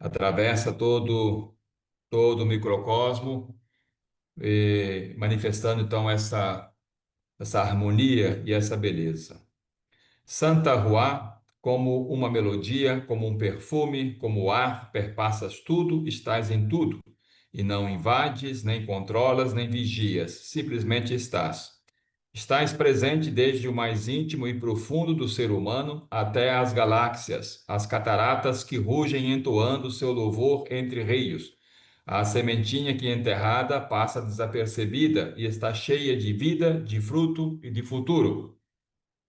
atravessa todo o microcosmo, manifestando então essa harmonia e essa beleza. Santa Rua, como uma melodia, como um perfume, como o ar, perpassas tudo, estás em tudo, e não invades, nem controlas, nem vigias, simplesmente estás. Estás presente desde o mais íntimo e profundo do ser humano até as galáxias, as cataratas que rugem entoando seu louvor entre rios. A sementinha que enterrada passa desapercebida e está cheia de vida, de fruto e de futuro.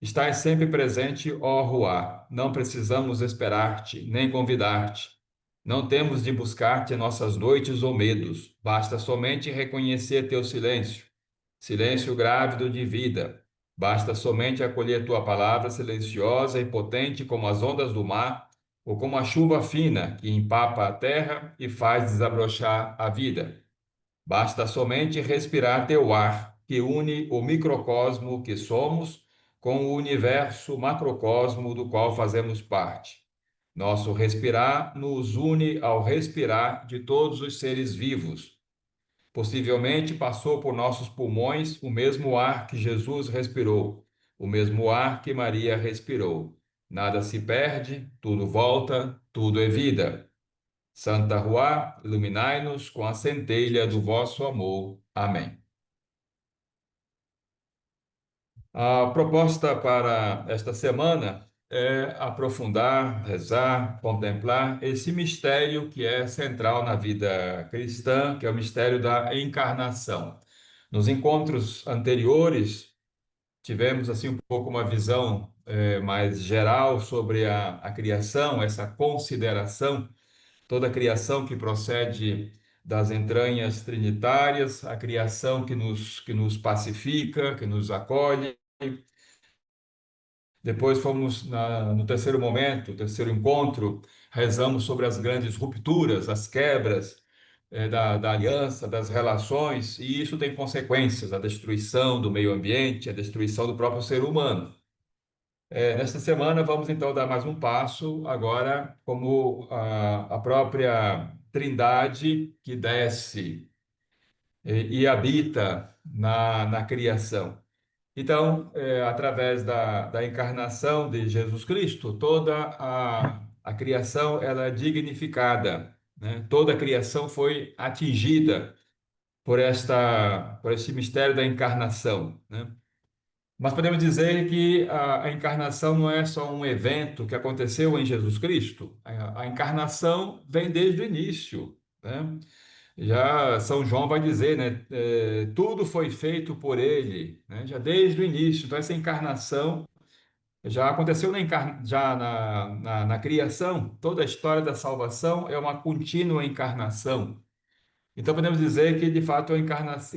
Estás sempre presente, ó Ruá. Não precisamos esperar-te, nem convidar-te. Não temos de buscar-te em nossas noites ou medos. Basta somente reconhecer teu silêncio, silêncio grávido de vida. Basta somente acolher tua palavra silenciosa e potente como as ondas do mar, ou como a chuva fina que empapa a terra e faz desabrochar a vida. Basta somente respirar teu ar, que une o microcosmo que somos com o universo macrocosmo do qual fazemos parte. Nosso respirar nos une ao respirar de todos os seres vivos. Possivelmente passou por nossos pulmões o mesmo ar que Jesus respirou, o mesmo ar que Maria respirou. Nada se perde, tudo volta, tudo é vida. Santa Rua, iluminai-nos com a centelha do vosso amor. Amém. A proposta para esta semana é aprofundar, rezar, contemplar esse mistério que é central na vida cristã, que é o mistério da encarnação. Nos encontros anteriores, tivemos assim um pouco uma visão mais geral sobre a criação, essa consideração toda a criação que procede das entranhas trinitárias, a criação que nos pacifica, que nos acolhe. Depois fomos no terceiro momento, terceiro encontro, rezamos sobre as grandes rupturas, as quebras da aliança, das relações, e isso tem consequências, a destruição do meio ambiente, a destruição do próprio ser humano. Nesta semana, vamos então dar mais um passo, agora, como a própria Trindade que desce e habita na criação. Então, através da encarnação de Jesus Cristo, toda a criação ela é dignificada, né? Toda a criação foi atingida por esse mistério da encarnação, né? Mas podemos dizer que a encarnação não é só um evento que aconteceu em Jesus Cristo. A encarnação vem desde o início, né? Já São João vai dizer, né? Tudo foi feito por ele, né? Já desde o início. Então, essa encarnação já aconteceu já na criação. Toda a história da salvação é uma contínua encarnação. Então, podemos dizer que, de fato,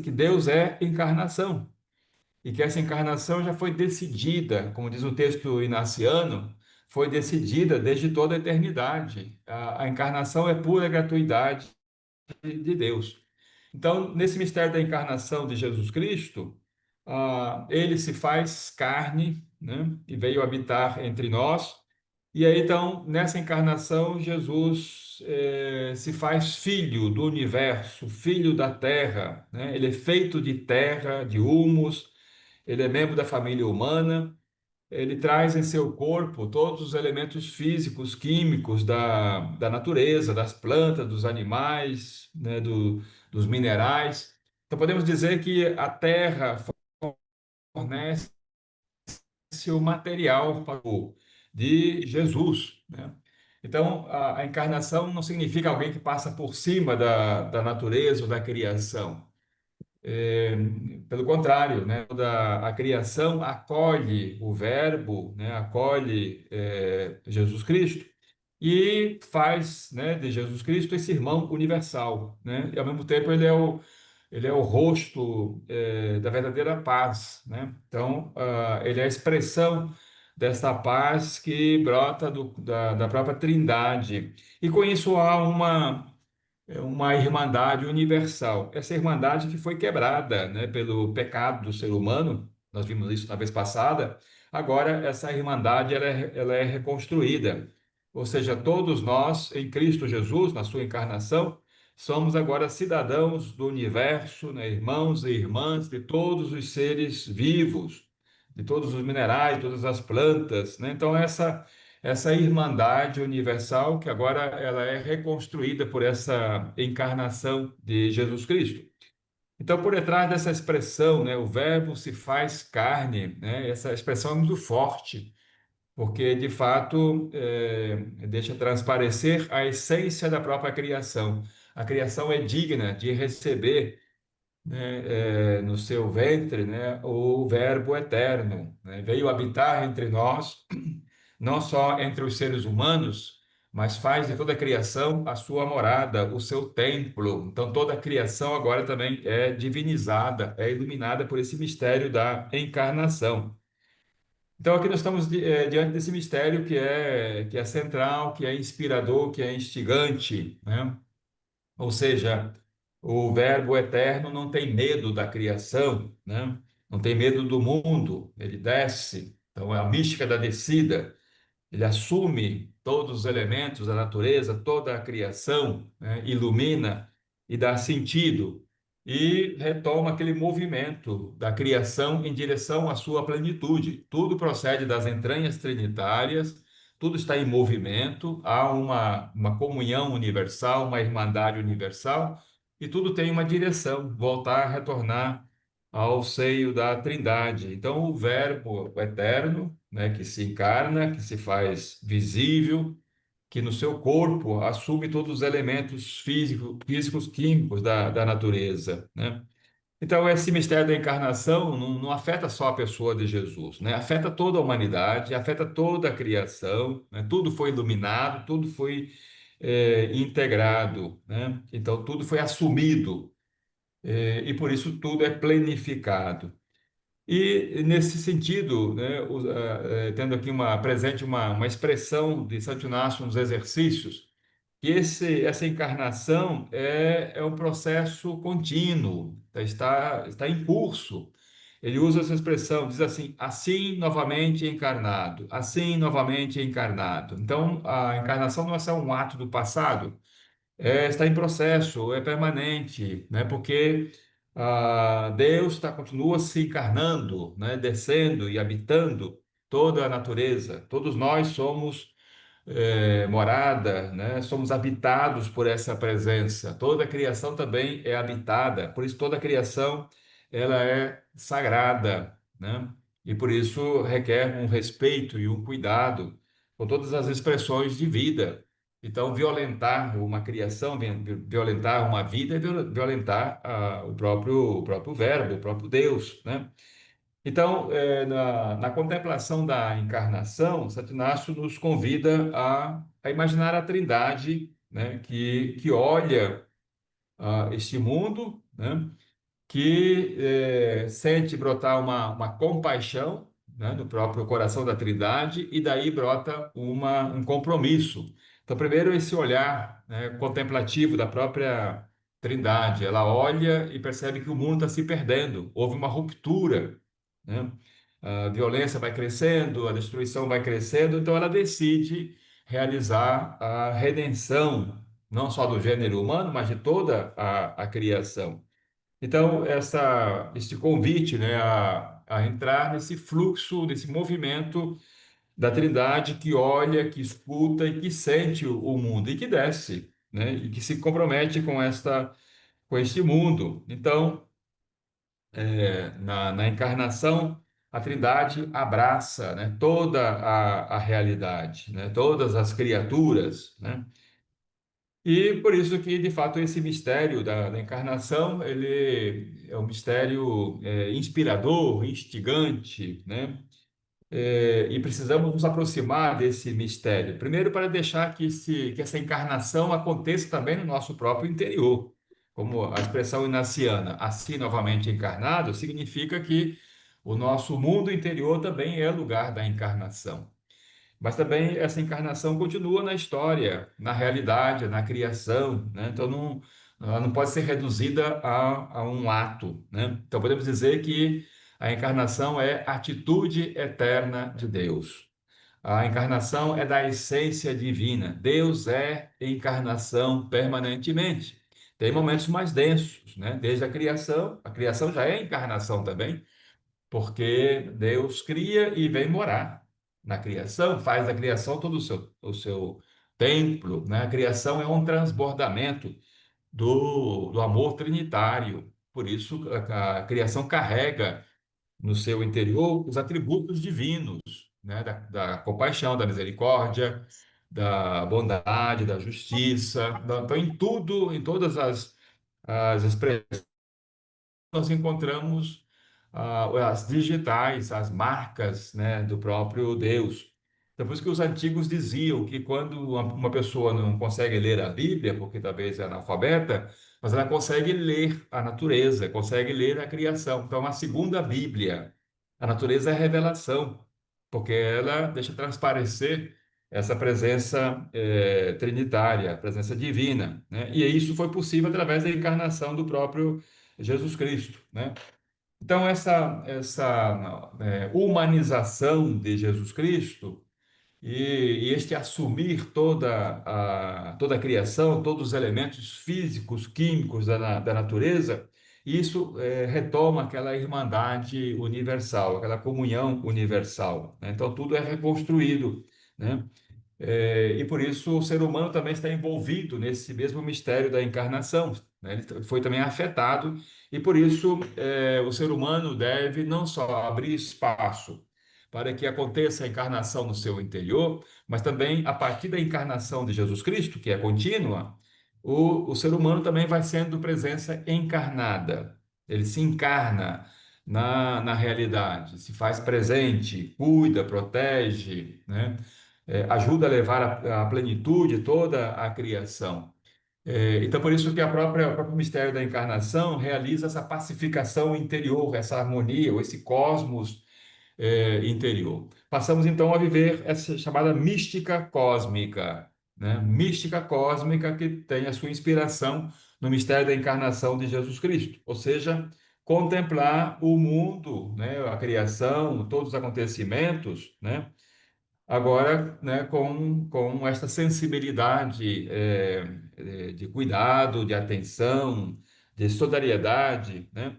que Deus é encarnação e que essa encarnação já foi decidida, como diz o texto inaciano, foi decidida desde toda a eternidade. A encarnação é pura gratuidade de Deus. Então, nesse mistério da encarnação de Jesus Cristo, ele se faz carne, né, e veio habitar entre nós. E aí, então, nessa encarnação, Jesus se faz filho do universo, filho da terra, né? Ele é feito de terra, de humus, ele é membro da família humana, ele traz em seu corpo todos os elementos físicos, químicos da natureza, das plantas, dos animais, né, dos minerais. Então, podemos dizer que a terra fornece o material de Jesus, né? Então, a encarnação não significa alguém que passa por cima da natureza ou da criação. É, pelo contrário, né? A criação acolhe o Verbo, né? Acolhe Jesus Cristo e faz, né, de Jesus Cristo esse irmão universal, né? E ao mesmo tempo ele é o rosto da verdadeira paz, né? Então, ele é a expressão dessa paz que brota da própria Trindade. E com isso há uma irmandade universal. Essa irmandade que foi quebrada, né, pelo pecado do ser humano, nós vimos isso na vez passada, agora essa irmandade ela é reconstruída. ou seja, todos nós, em Cristo Jesus, na sua encarnação, somos agora cidadãos do universo, né, irmãos e irmãs de todos os seres vivos, de todos os minerais, todas as plantas, né? Então, essa irmandade universal que agora ela é reconstruída por essa encarnação de Jesus Cristo. Então, por detrás dessa expressão, né, o verbo se faz carne, né, essa expressão é muito forte, porque de fato deixa transparecer a essência da própria criação. A criação é digna de receber, né, no seu ventre, né, o Verbo eterno, né, veio habitar entre nós, não só entre os seres humanos, mas faz de toda a criação a sua morada, o seu templo. Então, toda a criação agora também é divinizada, é iluminada por esse mistério da encarnação. Então, aqui nós estamos diante desse mistério que é central, que é inspirador, que é instigante, né? Ou seja, o Verbo eterno não tem medo da criação, né? Não tem medo do mundo, ele desce. Então, é a mística da descida. Ele assume todos os elementos da natureza, toda a criação, né? Ilumina e dá sentido. E retoma aquele movimento da criação em direção à sua plenitude. Tudo procede das entranhas trinitárias, tudo está em movimento, há uma comunhão universal, uma irmandade universal, e tudo tem uma direção, voltar, retornar ao seio da Trindade. Então, o Verbo eterno, né, que se encarna, que se faz visível, que no seu corpo assume todos os elementos físicos, químicos da natureza, né? Então, esse mistério da encarnação não afeta só a pessoa de Jesus, né? Afeta toda a humanidade, afeta toda a criação, né? Tudo foi iluminado, tudo foi integrado, né? Então, tudo foi assumido, e por isso tudo é plenificado. E nesse sentido, né, tendo aqui presente uma expressão de Santo Inácio nos exercícios, que essa encarnação é um processo contínuo, está em curso. Ele usa essa expressão, diz assim novamente encarnado, assim novamente encarnado. Então, a encarnação não é só um ato do passado, está em processo, é permanente, né? Porque Deus continua se encarnando, né? Descendo e habitando toda a natureza. Todos nós somos morada, né? Somos habitados por essa presença. Toda a criação também é habitada, por isso toda a criação ela é sagrada, né? E por isso requer um respeito e um cuidado com todas as expressões de vida. Então, violentar uma criação, violentar uma vida é violentar o próprio Verbo, o próprio Deus, né? Então, na contemplação da encarnação, Santo Inácio nos convida a imaginar a Trindade, né, que olha este mundo, né, que sente brotar uma compaixão, né, no próprio coração da Trindade, e daí brota um compromisso. Então, primeiro, esse olhar, né, contemplativo da própria Trindade. Ela olha e percebe que o mundo está se perdendo, houve uma ruptura, né? A violência vai crescendo, a destruição vai crescendo, então ela decide realizar a redenção, não só do gênero humano, mas de toda a criação. Então, este convite, né, a entrar nesse fluxo, nesse movimento da Trindade que olha, que escuta e que sente o mundo e que desce, né, e que se compromete com este mundo. Então, na encarnação, a Trindade abraça, né, toda a realidade, né, todas as criaturas, né? E por isso que, de fato, esse mistério da encarnação, ele é um mistério inspirador, instigante, né? E precisamos nos aproximar desse mistério. Primeiro, para deixar que essa encarnação aconteça também no nosso próprio interior. Como a expressão inaciana, assim novamente encarnado, significa que o nosso mundo interior também é lugar da encarnação. Mas também essa encarnação continua na história, na realidade, na criação, né? Então ela não pode ser reduzida a um ato, né? Então podemos dizer que a encarnação é a atitude eterna de Deus. A encarnação é da essência divina. Deus é encarnação permanentemente. Tem momentos mais densos, né? Desde a criação já é encarnação também, porque Deus cria e vem morar na criação, faz da criação todo o seu templo, né? A criação é um transbordamento do amor trinitário. Por isso, a criação carrega no seu interior os atributos divinos, né? Da compaixão, da misericórdia, da bondade, da justiça. Então, em tudo, em todas as expressões nós encontramos as digitais, as marcas, né, do próprio Deus. Então, por isso que os antigos diziam que quando uma pessoa não consegue ler a Bíblia, porque talvez é analfabeta, mas ela consegue ler a natureza, consegue ler a criação. Então, uma segunda Bíblia. A natureza é revelação, porque ela deixa transparecer essa presença trinitária, a presença divina, né? E isso foi possível através da encarnação do próprio Jesus Cristo, né? Então, essa humanização de Jesus Cristo e este assumir toda a criação, todos os elementos físicos, químicos da natureza, isso retoma aquela irmandade universal, aquela comunhão universal, né? Então, tudo é reconstruído, né? E por isso o ser humano também está envolvido nesse mesmo mistério da encarnação, né? Ele foi também afetado, e por isso o ser humano deve não só abrir espaço para que aconteça a encarnação no seu interior, mas também a partir da encarnação de Jesus Cristo, que é contínua, o ser humano também vai sendo presença encarnada. Ele se encarna na realidade, se faz presente, cuida, protege, né? Ajuda a levar à plenitude toda a criação. Então, por isso que o próprio mistério da encarnação realiza essa pacificação interior, essa harmonia, ou esse cosmos interior. Passamos então a viver essa chamada mística cósmica, né? Mística cósmica que tem a sua inspiração no mistério da encarnação de Jesus Cristo, ou seja, contemplar o mundo, né? A criação, todos os acontecimentos, né? Agora, né, com essa sensibilidade de cuidado, de atenção, de solidariedade, né?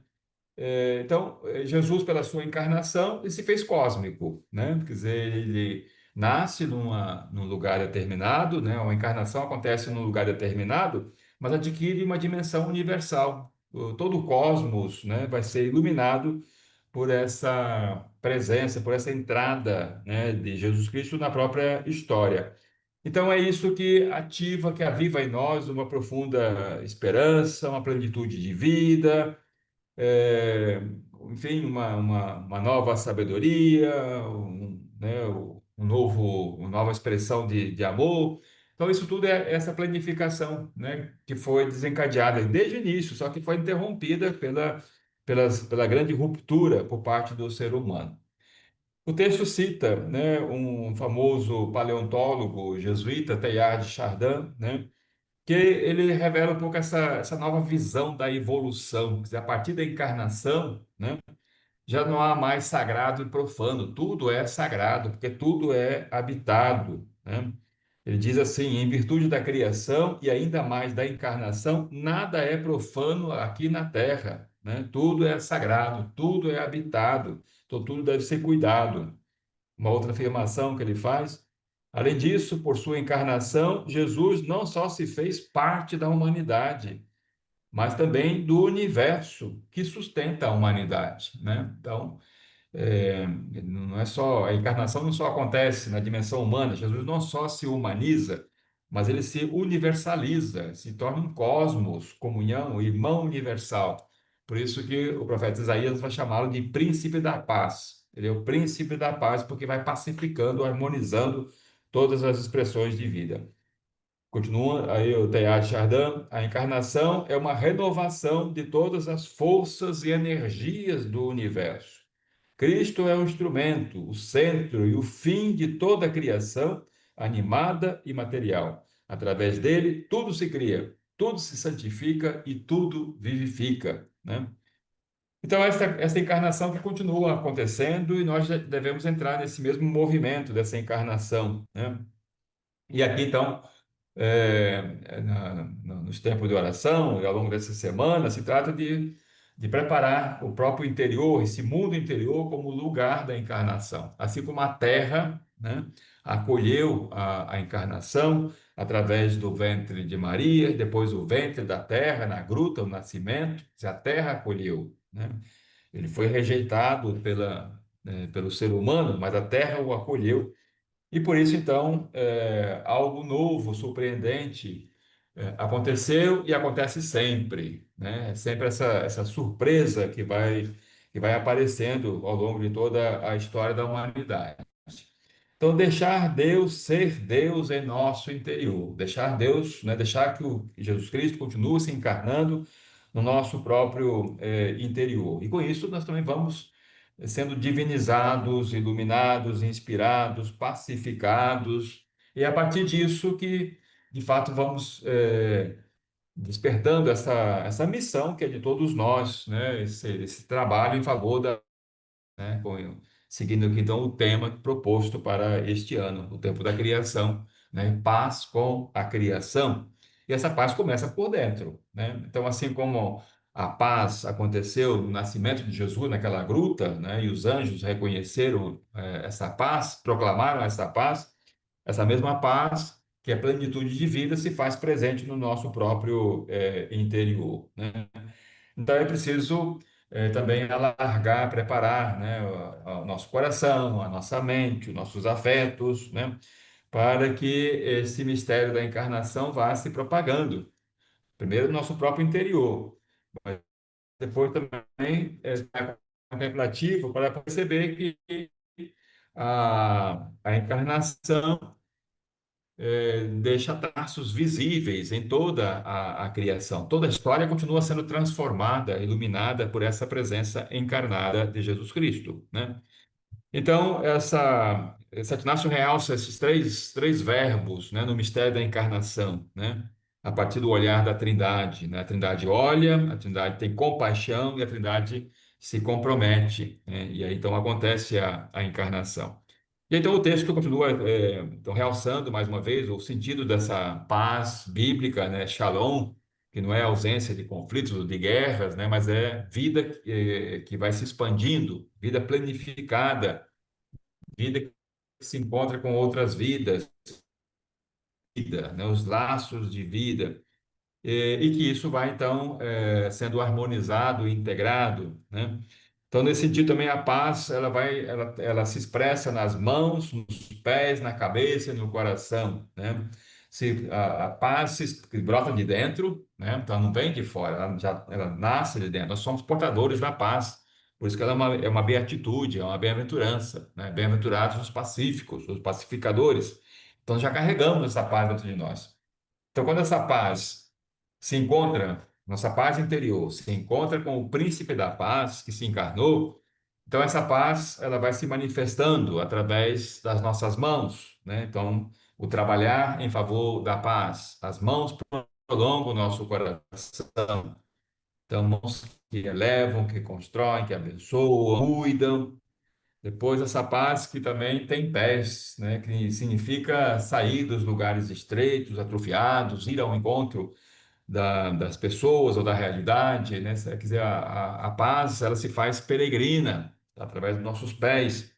Então, Jesus, pela sua encarnação, ele se fez cósmico, né? Quer dizer, ele nasce num lugar determinado, né? Uma encarnação acontece num lugar determinado, mas adquire uma dimensão universal. Todo o cosmos, né, vai ser iluminado por essa presença, por essa entrada, né, de Jesus Cristo na própria história. Então é isso que ativa, que aviva em nós uma profunda esperança, uma plenitude de vida, é, enfim, uma nova sabedoria, né, uma nova expressão de amor. Então, isso tudo é essa planificação, né, que foi desencadeada desde o início, só que foi interrompida pela grande ruptura por parte do ser humano. O texto cita, né, um famoso paleontólogo jesuíta, Teilhard de Chardin, né, que ele revela um pouco essa nova visão da evolução, quer dizer, a partir da encarnação, né, já não há mais sagrado e profano, tudo é sagrado, porque tudo é habitado, né? Ele diz assim: em virtude da criação e ainda mais da encarnação, nada é profano aqui na terra, né? Tudo é sagrado, tudo é habitado, então tudo deve ser cuidado. Uma outra afirmação que ele faz. Além disso, por sua encarnação, Jesus não só se fez parte da humanidade, mas também do universo que sustenta a humanidade, né? Então, não é só a encarnação não só acontece na dimensão humana. Jesus não só se humaniza, mas ele se universaliza, se torna um cosmos, comunhão, irmão universal. Por isso que o profeta Isaías vai chamá-lo de príncipe da paz. Ele é o príncipe da paz porque vai pacificando, harmonizando todas as expressões de vida. Continua aí o Teilhard de Chardin: a encarnação é uma renovação de todas as forças e energias do universo. Cristo é o instrumento, o centro e o fim de toda a criação, animada e material. Através dele, tudo se cria, tudo se santifica e tudo vivifica, né? Então, essa encarnação que continua acontecendo e nós devemos entrar nesse mesmo movimento dessa encarnação, né? E aqui, então, nos tempos de oração e ao longo dessa semana, se trata de preparar o próprio interior, esse mundo interior, como lugar da encarnação. Assim como a terra, né, acolheu a encarnação através do ventre de Maria, depois o ventre da terra, na gruta, o nascimento, a terra acolheu, né? Ele foi rejeitado pelo ser humano, mas a terra o acolheu e por isso, então, algo novo, surpreendente, aconteceu e acontece sempre, né? É sempre essa surpresa que vai aparecendo ao longo de toda a história da humanidade. Então, deixar Deus ser Deus em nosso interior, deixar Deus, né, deixar que o Jesus Cristo continue se encarnando no nosso próprio interior. E com isso, nós também vamos sendo divinizados, iluminados, inspirados, pacificados, e é a partir disso que, de fato, vamos despertando essa missão que é de todos nós, né, esse trabalho em favor né, seguindo aqui então o tema proposto para este ano, o tempo da criação, né, paz com a criação. E essa paz começa por dentro, né? Então, assim como a paz aconteceu no nascimento de Jesus naquela gruta, né, e os anjos reconheceram essa paz, proclamaram essa mesma paz, que é plenitude de vida, se faz presente no nosso próprio interior, né? Então é preciso também alargar, preparar, né, o nosso coração, a nossa mente, os nossos afetos, né, para que esse mistério da encarnação vá se propagando. Primeiro no nosso próprio interior, mas depois também contemplativo para perceber que a encarnação deixa traços visíveis em toda a criação. Toda a história continua sendo transformada, iluminada por essa presença encarnada de Jesus Cristo, né? Então, Santo Inácio realça esses três verbos, né, no mistério da encarnação, né? A partir do olhar da Trindade, né? A Trindade olha, a Trindade tem compaixão e a Trindade se compromete, né? E aí então acontece a encarnação. E então o texto continua então, realçando mais uma vez o sentido dessa paz bíblica, né? Shalom, que não é ausência de conflitos ou de guerras, né? Mas é vida que vai se expandindo, vida planificada, vida que se encontra com outras vidas, né? Os laços de vida, e que isso vai então sendo harmonizado e integrado, né? Então, nesse sentido também a paz, ela se expressa nas mãos, nos pés, na cabeça e no coração, né? A paz que brota de dentro, né? Então não vem de fora, ela nasce de dentro. Nós somos portadores da paz, por isso que ela é uma beatitude, é uma bem-aventurança, né? Bem-aventurados os pacíficos, os pacificadores. Então já carregamos essa paz dentro de nós. Então, quando essa paz se encontra, nossa paz interior, se encontra com o príncipe da paz que se encarnou, então essa paz ela vai se manifestando através das nossas mãos, né? Então, o trabalhar em favor da paz, as mãos prolongam o nosso coração. Então, mãos que elevam, que constroem, que abençoam, cuidam. Depois, essa paz que também tem pés, né? Que significa sair dos lugares estreitos, atrofiados, ir ao encontro das pessoas ou da realidade, né? Quer dizer, a paz, ela se faz peregrina através dos nossos pés.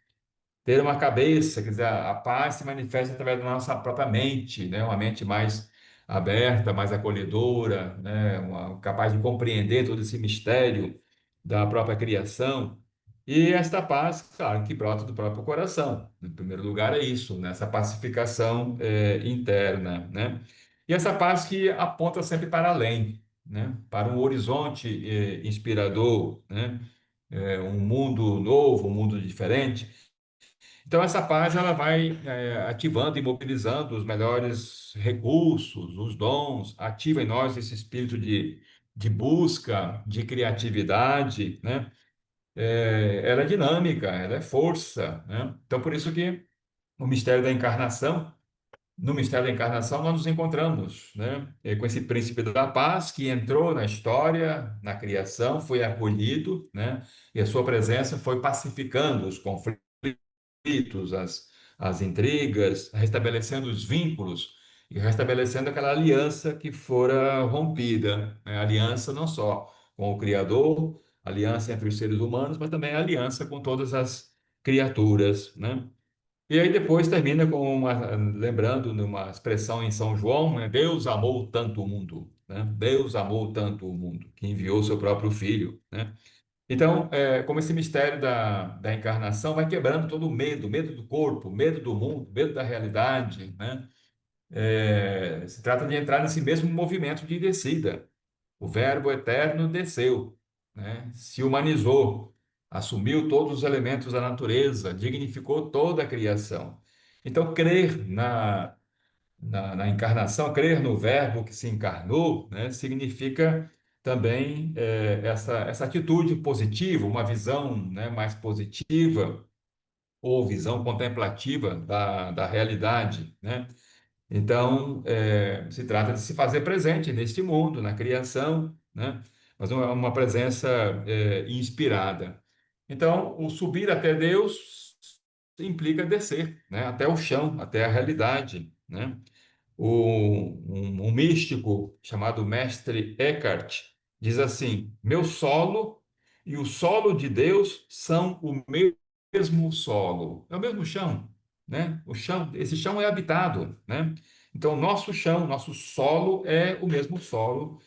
Ter uma cabeça, quer dizer, a paz se manifesta através da nossa própria mente, né? Uma mente mais aberta, mais acolhedora, né? Capaz de compreender todo esse mistério da própria criação. E esta paz, claro, que brota do próprio coração. Em primeiro lugar, é isso, né? Essa pacificação interna, né? E essa paz que aponta sempre para além, né? Para um horizonte inspirador, né? Um mundo novo, um mundo diferente. Então, essa paz ela vai ativando e mobilizando os melhores recursos, os dons, ativa em nós esse espírito de busca, de criatividade, né? Ela é dinâmica, ela é força, né? Então, por isso que o mistério da encarnação no mistério da encarnação, nós nos encontramos, né, com esse príncipe da paz que entrou na história, na criação, foi acolhido, né, e a sua presença foi pacificando os conflitos, as intrigas, restabelecendo os vínculos e restabelecendo aquela aliança que fora rompida, né, aliança não só com o Criador, aliança entre os seres humanos, mas também aliança com todas as criaturas, né? E aí depois termina com lembrando numa expressão em São João, né? Deus amou tanto o mundo, né? Deus amou tanto o mundo, que enviou o seu próprio Filho, né? Então, como esse mistério da encarnação vai quebrando todo o medo, medo do corpo, medo do mundo, medo da realidade, né? Se trata de entrar nesse mesmo movimento de descida. O Verbo eterno desceu, né? Se humanizou, assumiu todos os elementos da natureza, dignificou toda a criação. Então, crer na encarnação, crer no Verbo que se encarnou, né, significa também essa atitude positiva, uma visão, né, mais positiva ou visão contemplativa da realidade, né? Então, se trata de se fazer presente neste mundo, na criação, né? Mas uma presença inspirada. Então, o subir até Deus implica descer, né? Até o chão, até a realidade, né? Um místico chamado Mestre Eckhart diz assim: meu solo e o solo de Deus são o mesmo solo, é o mesmo chão, né? O chão, esse chão é habitado, né? Então, nosso chão, nosso solo é o mesmo solo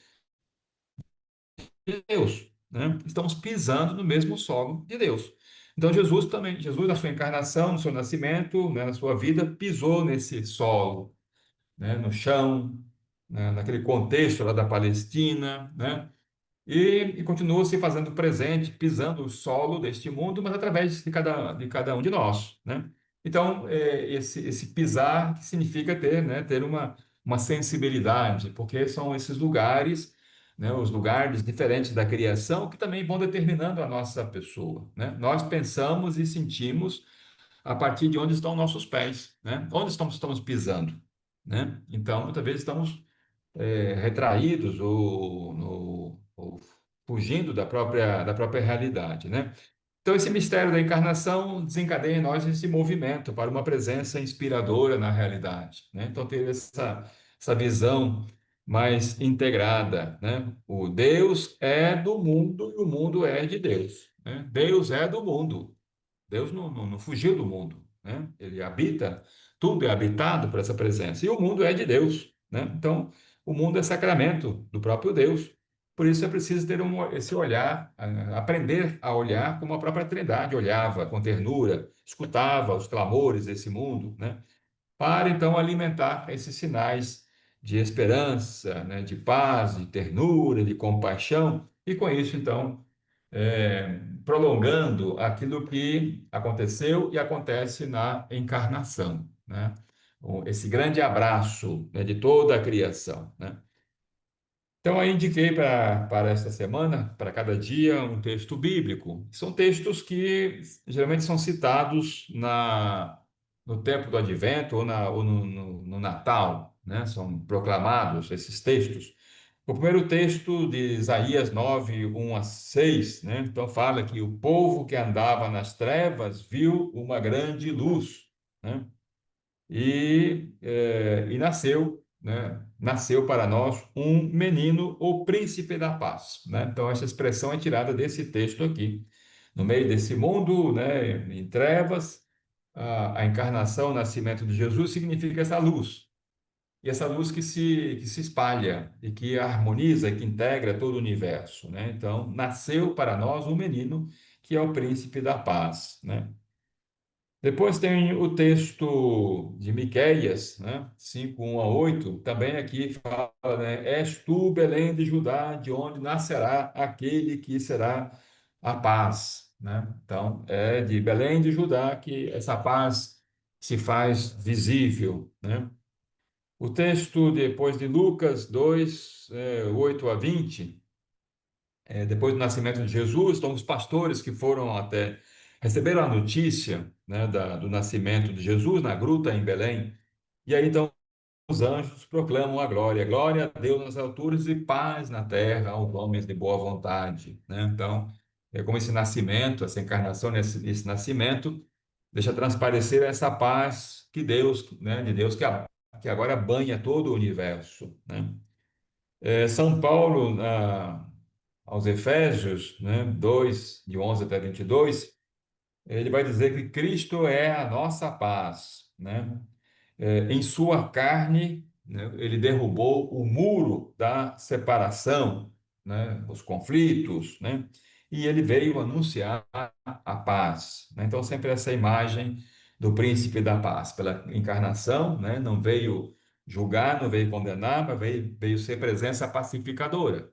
de Deus, né? Estamos pisando no mesmo solo de Deus. Então, Jesus também, Jesus na sua encarnação, no seu nascimento, né, na sua vida, pisou nesse solo, né, no chão, né, naquele contexto lá da Palestina, né, e continua se fazendo presente, pisando o solo deste mundo, mas através de cada um de nós, né? Então, esse pisar que significa ter, né, ter uma sensibilidade, porque são esses lugares, né, os lugares diferentes da criação que também vão determinando a nossa pessoa, né? Nós pensamos e sentimos a partir de onde estão nossos pés, né? Onde estamos pisando, né? Então, muitas vezes estamos retraídos ou fugindo da própria realidade, né? Então, esse mistério da encarnação desencadeia em nós esse movimento para uma presença inspiradora na realidade, né? Então, ter essa visão mais integrada, né? O Deus é do mundo e o mundo é de Deus, né? Deus é do mundo. Deus não fugiu do mundo, né? Ele habita, tudo é habitado por essa presença. E o mundo é de Deus, né? Então, o mundo é sacramento do próprio Deus. Por isso é preciso ter esse olhar, aprender a olhar como a própria Trindade olhava, com ternura, escutava os clamores desse mundo, né? Para então alimentar esses sinais de esperança, né? De paz, de ternura, de compaixão, e com isso, então, prolongando aquilo que aconteceu e acontece na encarnação, né? Esse grande abraço, né, de toda a criação, né? Então, eu indiquei para esta semana, para cada dia, um texto bíblico. São textos que geralmente são citados no tempo do Advento ou no Natal, né? São proclamados esses textos. O primeiro texto de Isaías 9, 1 a 6, né? Então fala que o povo que andava nas trevas viu uma grande luz, né? E nasceu, né? Nasceu para nós um menino, o príncipe da paz, né? Então essa expressão é tirada desse texto aqui. No meio desse mundo, né, em trevas, a encarnação, o nascimento de Jesus significa essa luz. E essa luz que se espalha e que harmoniza, que integra todo o universo, né? Então, nasceu para nós um menino que é o príncipe da paz, né? Depois tem o texto de Miqueias, né? 5, 1 a 8, também aqui fala, né? És tu, Belém de Judá, de onde nascerá aquele que será a paz, né? Então, é de Belém de Judá que essa paz se faz visível, né? O texto depois de Lucas 2, 8 a 20, depois do nascimento de Jesus, estão os pastores que foram até, receberam a notícia, né, do nascimento de Jesus na gruta em Belém. E aí então anjos proclamam a glória. Glória a Deus nas alturas e paz na terra aos homens de boa vontade, né? Então, é como esse nascimento, essa encarnação, esse nascimento, deixa transparecer essa paz que Deus, né, de Deus que agora banha todo o universo, né? São Paulo, aos Efésios, né, 2, de 11 até 22, ele vai dizer que Cristo é a nossa paz, né? Em sua carne, né, ele derrubou o muro da separação, né, os conflitos, né? E ele veio anunciar a paz, né? Então, sempre essa imagem do príncipe da paz, pela encarnação, né? Não veio julgar, não veio condenar, mas veio ser presença pacificadora.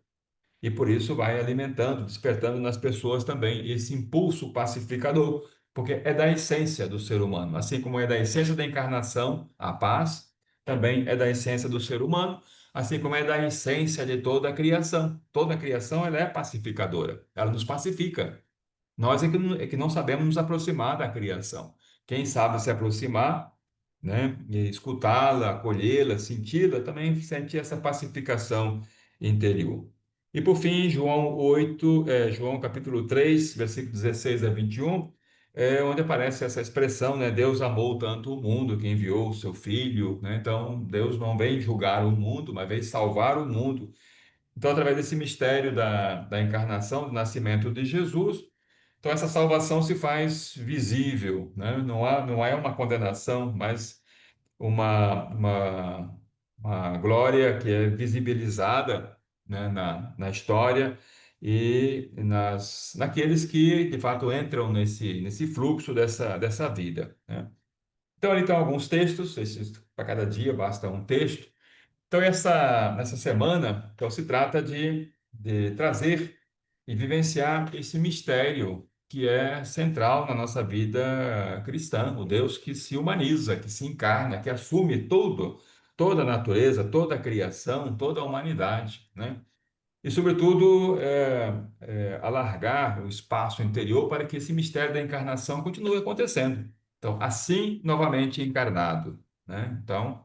E por isso vai alimentando, despertando nas pessoas também esse impulso pacificador, porque é da essência do ser humano. Assim como é da essência da encarnação, a paz, também é da essência do ser humano, assim como é da essência de toda a criação. Toda a criação ela é pacificadora, ela nos pacifica. Nós é que não sabemos nos aproximar da criação. Quem sabe se aproximar, né, e escutá-la, acolhê-la, senti-la, também sente essa pacificação interior. E por fim, João capítulo 3 versículo 16 a 21, onde aparece essa expressão, né, Deus amou tanto o mundo que enviou o seu filho, né? Então, Deus não vem julgar o mundo, mas vem salvar o mundo. Então, através desse mistério da encarnação, do nascimento de Jesus, então essa salvação se faz visível, né? Não é uma condenação, mas uma glória que é visibilizada, né, na história e naqueles que, de fato, entram nesse fluxo dessa vida, né? Então, ali estão alguns textos, para cada dia basta um texto. Então, nessa semana, então, se trata de trazer e vivenciar esse mistério que é central na nossa vida cristã, o Deus que se humaniza, que se encarna, que assume toda a natureza, toda a criação, toda a humanidade, né? E, sobretudo, alargar o espaço interior para que esse mistério da encarnação continue acontecendo. Então, assim, novamente encarnado, né? Então,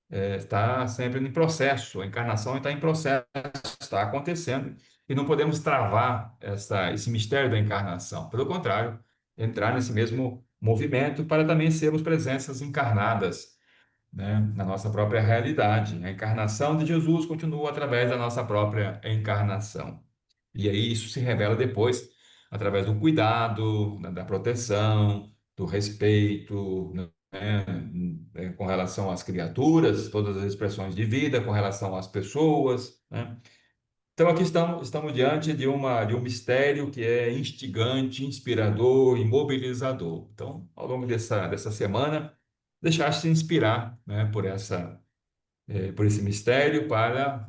está sempre em processo, a encarnação está em processo, está acontecendo, e não podemos travar esse mistério da encarnação. Pelo contrário, entrar nesse mesmo movimento para também sermos presenças encarnadas, né, na nossa própria realidade. A encarnação de Jesus continua através da nossa própria encarnação. E aí isso se revela depois através do cuidado, né, da proteção, do respeito, né, com relação às criaturas, todas as expressões de vida, com relação às pessoas, né? Então aqui estamos diante de um mistério que é instigante, inspirador e mobilizador. Então, ao longo dessa semana, deixar-se inspirar, né, por esse mistério para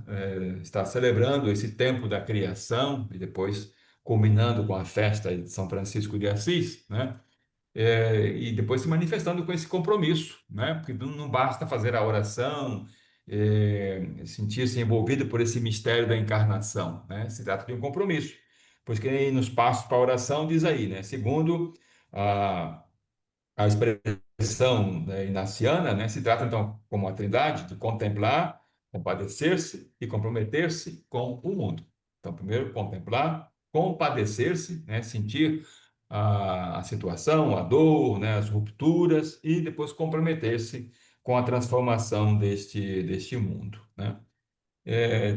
estar celebrando esse tempo da criação e depois culminando com a festa de São Francisco de Assis, né? E depois se manifestando com esse compromisso, né? Porque não basta fazer a oração, sentir-se envolvido por esse mistério da encarnação, né? Se trata de um compromisso, pois que nos passos para a oração diz aí, né? Segundo a expressão, né, inaciana, né, se trata então, como a trindade, de contemplar, compadecer-se e comprometer-se com o mundo. Então, primeiro contemplar, compadecer-se, né, sentir a situação, a dor, né, as rupturas e depois comprometer-se com a transformação deste mundo, né?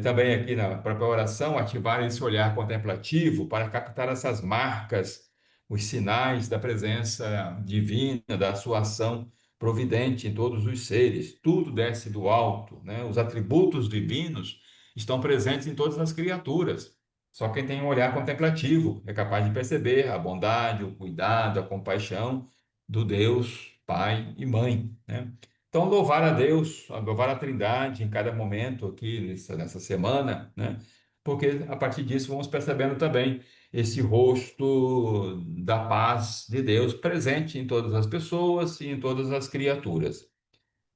Também aqui na própria oração, ativar esse olhar contemplativo para captar essas marcas, os sinais da presença divina, da sua ação providente em todos os seres. Tudo desce do alto, né? Os atributos divinos estão presentes em todas as criaturas. Só quem tem um olhar contemplativo é capaz de perceber a bondade, o cuidado, a compaixão do Deus, Pai e Mãe, né? Então, louvar a Deus, louvar a Trindade em cada momento aqui nessa semana, né? Porque a partir disso vamos percebendo também esse rosto da paz de Deus presente em todas as pessoas e em todas as criaturas.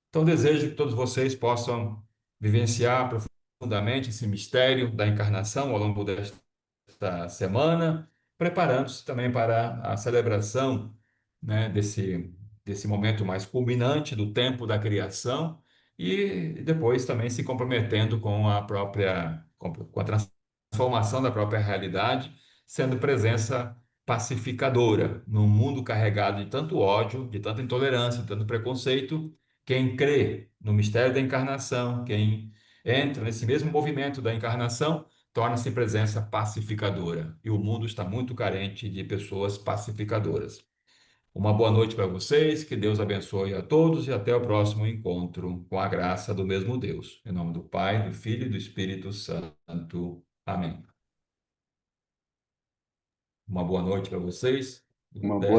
Então, desejo que todos vocês possam vivenciar profundamente esse mistério da encarnação ao longo desta semana, preparando-se também para a celebração, né, desse momento mais culminante do tempo da criação e depois também se comprometendo com a própria, com a transformação da própria realidade, sendo presença pacificadora num mundo carregado de tanto ódio, de tanta intolerância, de tanto preconceito. Quem crê no mistério da encarnação, quem entra nesse mesmo movimento da encarnação, torna-se presença pacificadora. E o mundo está muito carente de pessoas pacificadoras. Uma boa noite para vocês, que Deus abençoe a todos e até o próximo encontro, com a graça do mesmo Deus. Em nome do Pai, do Filho e do Espírito Santo. Amém. Uma boa noite para vocês. Uma boa